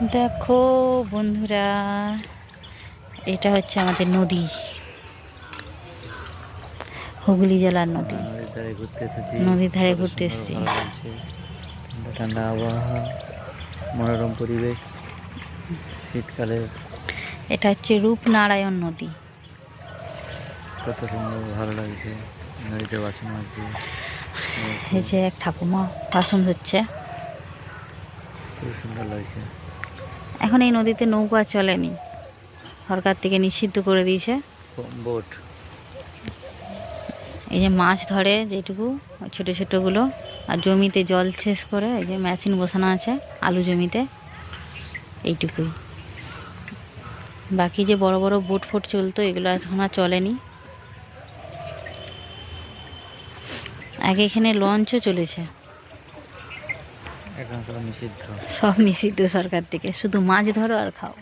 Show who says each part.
Speaker 1: দেখো বন্ধুরা, এটা হচ্ছে আমাদের নদী, হুগলি জেলার নদী।
Speaker 2: নদীর ধারে ঘুরতে এসেছি।
Speaker 1: নদীর ধারে
Speaker 2: কত
Speaker 1: ঘুরতে
Speaker 2: সুন্দর
Speaker 1: এসেছি।
Speaker 2: ভালো লাগছে, ঠান্ডা ঠান্ডা আবহাওয়া, মনোরম পরিবেশ শীতকালে।
Speaker 1: এটা হচ্ছে রূপনারায়ণ নদী।
Speaker 2: কত সুন্দর ভালো লাগছে, নদীতে বাসন মাজছে।
Speaker 1: এই যে এক ঠাকুমা বাসন ধুচ্ছে।
Speaker 2: খুব সুন্দর লাগছে।
Speaker 1: এখন এই নদীতে নৌকা চলেনি, সরকার থেকে নিষিদ্ধ করে দিয়েছে।
Speaker 2: বোট।
Speaker 1: এই যে মাছ ধরে যেটুকু ছোটো ছোটোগুলো, আর জমিতে জল শেষ করে এই যে মেশিন বসানো আছে আলু জমিতে, এইটুকুই। বাকি যে বড় বড় বোট ফোট চলতো এগুলো এখন আর চলেনি। আগে এখানে লঞ্চও চলেছে।
Speaker 2: এখন সব নিষিদ্ধ।
Speaker 1: সব নিষিদ্ধ সরকার থেকে, শুধু মাছ ধরো আর খাও।